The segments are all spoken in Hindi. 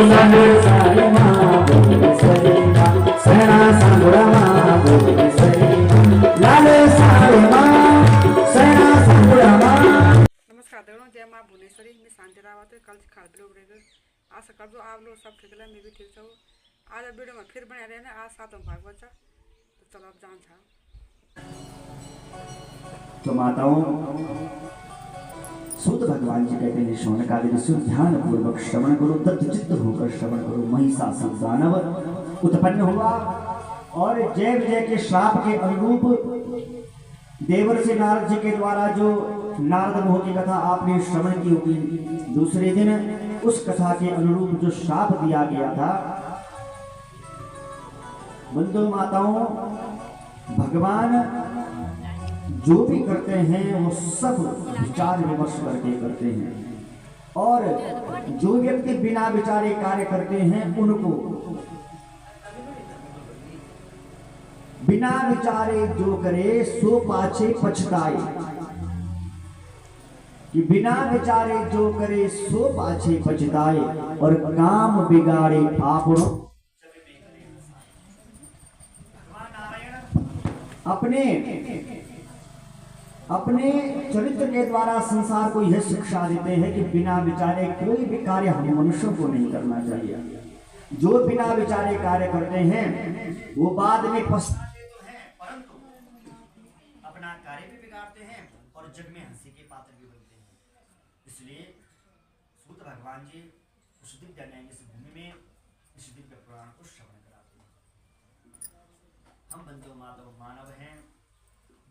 लाल सारे माँ भुवनेश्वरी माँ शरणा सांगुड़ा माँ भुवनेश्वरी लाल सारे माँ शरणा सांगुड़ा माँ। नमस्कार दगड़ों, जय माँ भुवनेश्वरी। मैं शांति रावत है। कल खाल लोग रहेगा आशा कर दो आप लोग सब ठीक है, मैं भी ठीक हूँ। आज वीडियो में फिर बने रहना। आज सातों भागवत था, तो चलो आप जान था। तो माताओं, सूत भगवान जी कहते हैं शौनकादि ऋषि ध्यान पूर्वक श्रवण करो, तत्चित्त होकर श्रवण करो। महिषासुर दानव उत्पन्न हुआ और जय विजय के श्राप के अनुरूप देवर्षि नारद जी के द्वारा जो नारद मोह की कथा आपने श्रवण की होगी, दूसरे दिन उस कथा के अनुरूप जो श्राप दिया गया था, बंधु माताओं, भगवान जो भी करते हैं वो सब विचार विमर्श करके करते हैं, और जो व्यक्ति बिना विचारे कार्य करते हैं उनको बिना विचारे जो करे सो पाछे पछताए, कि बिना विचारे जो करे सो पाछे पछताए और काम बिगाड़े आपनो। अपने चरित्र के द्वारा संसार को यह शिक्षा देते हैं कि बिना विचारे कोई भी कार्य हम मनुष्यों को नहीं करना चाहिए। जो बिना विचारे कार्य करते हैं वो बाद में पछताते तो हैं, परंतु अपना कार्य भी बिगाड़ते हैं और जग में हंसी के पात्र भी बनते हैं। इसलिए सूत भगवान जी उस दिव्य न्याय इस भूमि में इस दिव्य पुराण को श्रवण कराते हैं। हम बंधु मानव हैं।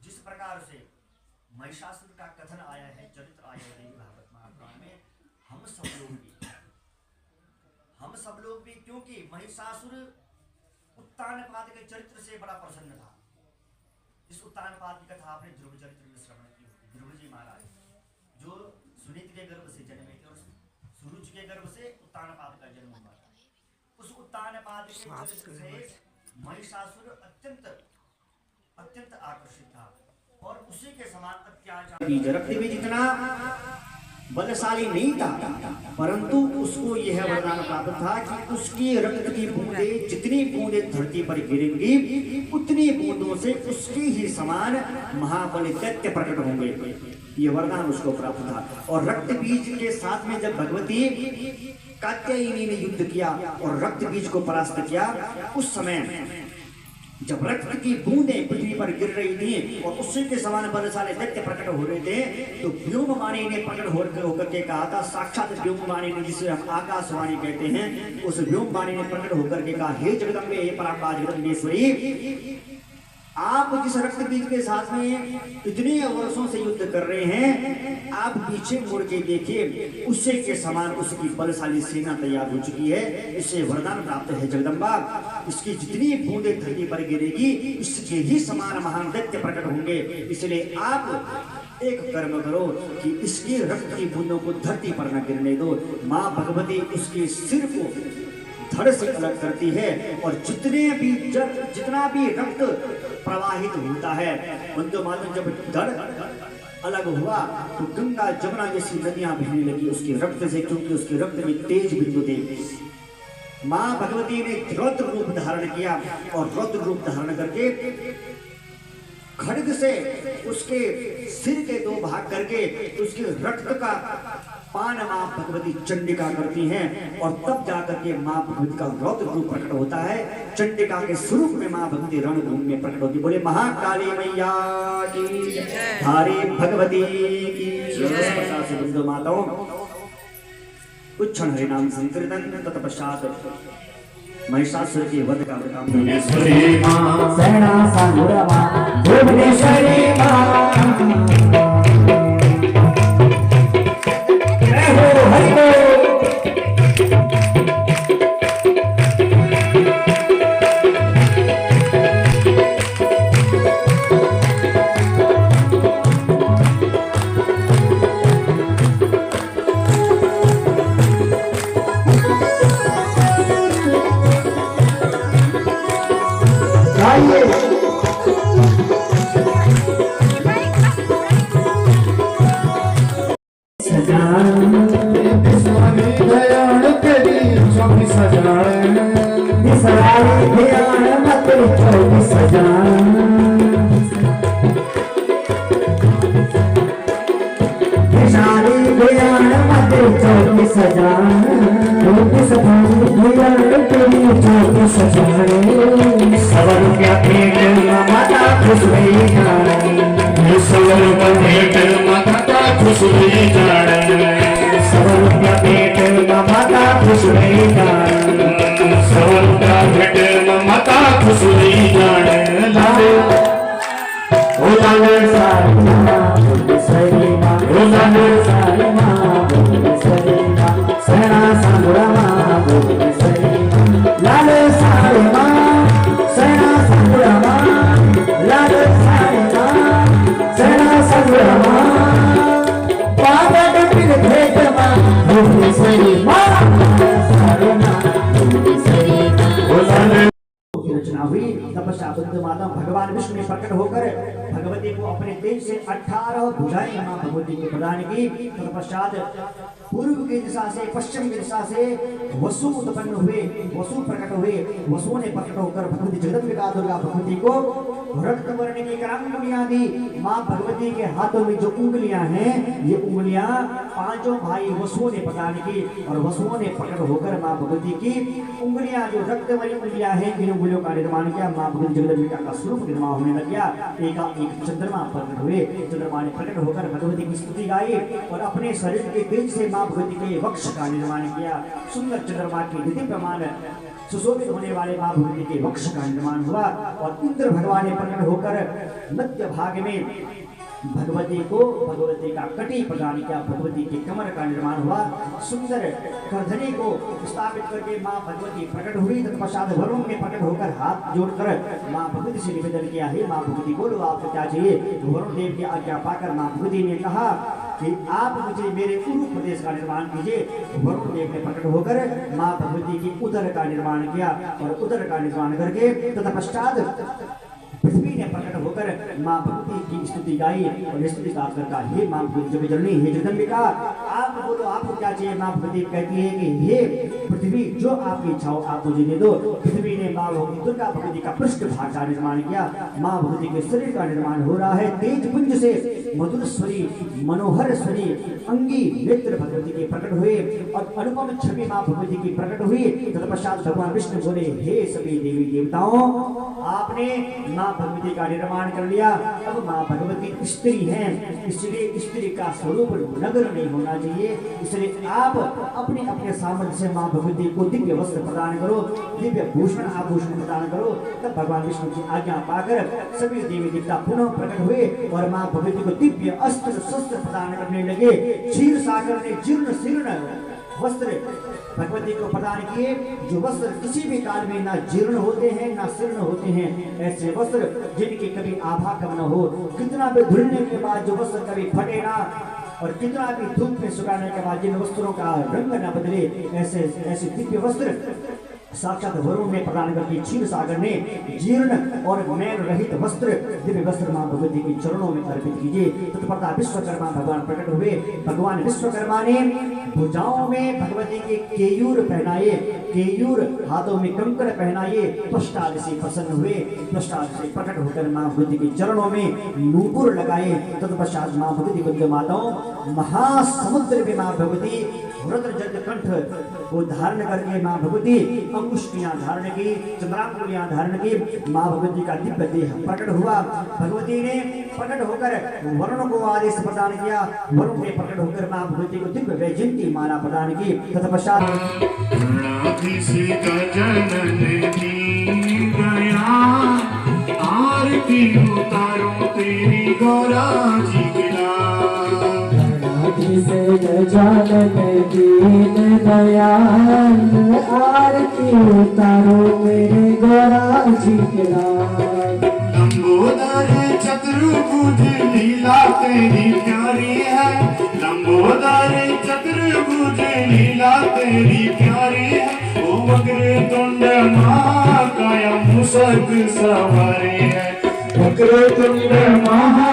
जिस प्रकार से महिषासुर का कथन आया है, चरित्र आया है देवी भागवत महापुराण में, हम सब लोग भी क्योंकि महिषासुर उत्तानपाद के चरित्र से बड़ा प्रसन्न था। इस उत्तानपाद की कथा आपने ध्रुव चरित्र में श्रवण की होगी। ध्रुव जी महाराज जो सुनीति के गर्भ से जन्मे थे और सूरज के गर्भ से उत्तानपाद का जन्म हुआ था। उस उत्तानपाद के चरित्र से महिषासुर अत्यंत आकर्षित था और उसी के समान अत्याचार। रक्त भी जितना बलशाली नहीं था, परंतु उसको यह वरदान प्राप्त था कि उसकी रक्त की बूंदें जितनी बूंदें धरती पर गिरेंगी उतनी बूंदों से उसके ही समान महाबली दैत्य प्रकट होंगे। ये वरदान उसको प्राप्त था। और रक्त बीज के साथ में जब भगवती कात्यायनी ने युद्ध किया और रक्त बीज को परास्त किया, उस समय जब रक्त की बूंदें पृथ्वी पर गिर रही थी और उसी के समान बलशाली दैत्य प्रकट हो रहे थे, तो व्योमवाणी ने प्रकट होकर के कहा था, साक्षात व्योमवाणी ने, जिसे हम आकाशवाणी कहते हैं, उस व्योमवाणी ने प्रकट होकर के कहा, हे जगदम्बे, हे परांबा जगदम्बेश्वरी, आप जिस रक्त बीज के साथ में इतने वर्षों से युद्ध कर रहे हैं, आप पीछे मुड़ के देखिए, उसी के समान उसकी बलशाली सेना तैयार हो चुकी है। इससे वरदान प्राप्त है जगदम्बा, इसकी जितनी बूंदें धरती पर गिरेगी इसके ही समान महान दैत्य प्रकट होंगे। इसलिए आप एक कर्म करो कि इसकी रक्त की बूंदों को धरती पर न गिरने दो। माँ भगवती उसके सिर को धड़ से अलग करती है और जितना भी रक्त प्रवाहित होता है, बंधु मानो, जब धड़ अलग हुआ तो गंगा जमुना जैसी नदियां बहने लगी उसके रक्त से, क्योंकि उसके रक्त में तेज बिंदु थे। माँ भगवती ने रौद्र रूप धारण किया और रौद्र रूप धारण करके खड्ग से उसके सिर के दो भाग करके उसके रक्त का पान माँ भगवती चंडिका करती हैं और तब जाकर के माँ भगवती का रौद्र रूप प्रकट होता है। चंडिका के स्वरूप में माँ भगवती रणभूमि में प्रकट होती। बोले महाकाली मैया की, धारी भगवती की। से बंधु माताओं, कुछ क्षण हरिनाम संकीर्तन, तत्पश्चात महिषासुर के वध का वृतांत। भुवनेश्वरी मां शरणा सांगुड़ा मां भुवनेश्वरी मां। स्वामी दयाल करी चौकी सजान बिसराई ध्यान मत चौकी सजान बिसराई ध्यान मत चौकी सजान चौकी सजान तेरी चौकी सजान सवा रुपया पेट माता खुश हुई जान सवा रुपया पेट माता खुश हुई जान सवा रुपया पेट माता खुश हुई जान सवा रुपया पेट माता खुश हुई जान लाले ओ लाले सारी माँ सरी माँ ओ लाले सारी माँ सरी माँ सेना संगुड़ा माँ सरी माँ लाले सारी माँ सेना संगुड़ा माँ लाले सारी माँ सेना संगुड़ा माँ पापा डपिल भेट माँ सरी माँ सारी माँ सरी माँ की रचना हुई। तपस्या बुद्ध माता भगवान विष्णु ने प्रकट होकर भगवती को अपने तेज से 18 भुजाएं मां भगवती को प्रदान की। तत्पश्चात पूर्व की दिशा से पश्चिम की दिशा से वसु उत्पन्न हुए, वसु प्रकट हुए। वसुओं ने प्रकट होकर भगवती जगदम्बिका दुर्गा भगवती को रक्त वर्ण की करांगुलियां दी। मां भगवती के हाथों में जो उंगलियां हैं, ये उंगलियां पांचों भाई वसुओं ने प्रदान की और वसुओं ने प्रकट होकर मां भगवती की उंगलियां जो रक्त वाली उंगलियां हैं, इन उंगलियों का निर्माण किया। मां भगवती जगदम्बिका का स्वरूप निर्माण होने लग गया। एक चंद्रमा प्रकट हुए। चंद्रमा ने प्रकट होकर भगवती की स्तुति गाई और अपने शरीर के तेज से मां भगवती के वक्ष का निर्माण किया। सुंदर चंद्रमा के निधि प्रमाण सुशोभित होने वाले मां भगवती के वक्ष का निर्माण हुआ और इंद्र भगवान ने प्रकट होकर मध्य भाग में भगवती का कटी प्रदान किया। भगवती के कमर का निर्माण हुआ। सुंदर करधनी को स्थापित करके मां भगवती प्रकट हुई। तत्पश्चात वरुण ने प्रकट होकर हाथ जोड़कर मां भगवती से निवेदन किया, हे मां भगवती बोलो आपको क्या चाहिए। तो वरुण देव की आज्ञा पाकर मां भगवती ने कहा कि आप मुझे मेरे उरु प्रदेश का निर्माण कीजिए। वरुण देव ने प्रकट होकर मां भगवती की उदर का निर्माण किया और उदर का निर्माण करके तत्पश्चात पृथ्वी ने प्रकट होकर मां भगवती की स्तुति गाई और स्तुति गाकर कहा, हे मां भगवती जननी, हे जगदम्बिका आप बोलो आपको क्या चाहिए। मां भगवती कहती है कि हे पृथ्वी जो आपकी इच्छा हो आप मुझे दे दो। पृथ्वी ने मां भगवती दुर्गा भगवती का पृष्ठ भाग का निर्माण किया। मां भगवती के शरीर का निर्माण हो रहा है। तेज पुंज से मधुर स्वरी मनोहर स्वरी अंगी नेत्र भगवती के प्रकट हुए और अनुपम छवि मां भगवती की प्रकट हुई। तत्पश्चात भगवान विष्णु बोले, हे सभी देवी देवताओं आपने मां भगवती का निर्माण कर लिया। अब मां भगवती स्त्री हैं, इसलिए स्त्री का स्वरूप नगर नहीं होना चाहिए। इसलिए आप अपने अपने सामर्थ्य से मां भगवती को दिव्य वस्त्र प्रदान करो, दिव्य भूषण आभूषण प्रदान करो। तब भगवान विष्णु की आज्ञा पाकर सभी देवी देवता पुनः प्रकट हुए और मां भगवती को दिव्य अस्त्र शस्त्र प्रदान करने लगे। क्षीर सागर ने जीर्ण शीर्ण वस्त्र भगवती को प्रदान किए, जो वस्त्र किसी भी काल में ना जीर्ण होते हैं ना शीर्ण होते हैं। ऐसे वस्त्र जिनकी कभी आभा कम न हो, कितना भी धुलने के बाद जो वस्त्र कभी फटे ना और कितना भी धूप में सुखाने के बाद जिन वस्त्रों का रंग न बदले, ऐसे दिव्य वस्त्र साक्षात वरुण ने प्रदान करके क्षीर सागर ने जीर्ण और मैल रहित वस्त्र दिव्य वस्त्र मां भगवती के चरणों में अर्पित कीजिए। तत्परता विश्वकर्मा भगवान प्रकट हुए। भगवान विश्वकर्मा ने भुजाओं में भगवती के केयूर पहनाए, केयूर हाथों में कंकड़ पहनाए। त्वष्टाद से प्रसन्न हुए, त्वष्टाद से प्रकट होकर मां भगवती के चरणों में नूपुर लगाए। तत्पश्चात मां भगवती वंदे माताओं महासमुद्र में मां भगवती रुद्र जल कंठ को धारण करके मां भगवती अंगुष्ठियां धारण की, चंद्रांगुलियां धारण की। मां भगवती का दिव्य देह प्रकट हुआ। भगवती ने प्रकट होकर वरुण को आदेश प्रदान किया। वरुण ने प्रकट होकर मां भगवती को दिव्य वैजयंती माला प्रदान की। तत्पश्चात आरती उतारो तेरी गौरा जी के से गजानन दीन दयाल आरती उतारो मेरे गौरा जी के लाल। लंबोदर चतुर्भुज लीला तेरी प्यारी है, लंबोदर चतुर्भुज लीला तेरी प्यारी है। ओ वक्रतुंड महाकाय मूषक सवारी है, वक्रतुंड महा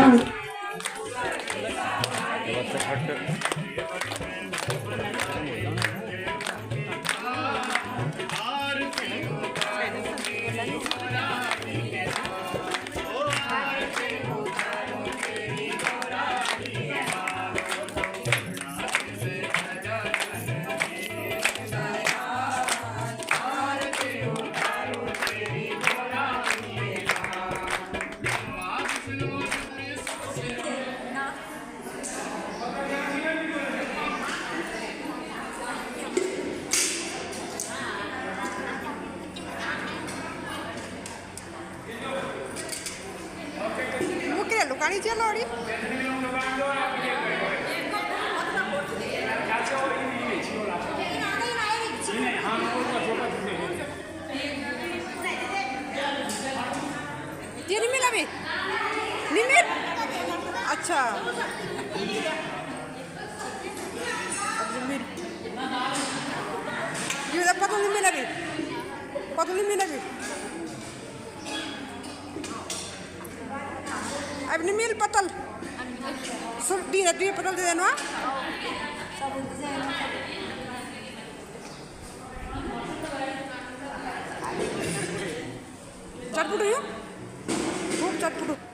लोड़ी ये नहीं मिला अभी नहीं मिल अच्छा ये पता नहीं मिला अभी पता नहीं मिला अभी अब नहीं मिल पतल दी पतल दे देना चटपुटू यू खूब चटपुटू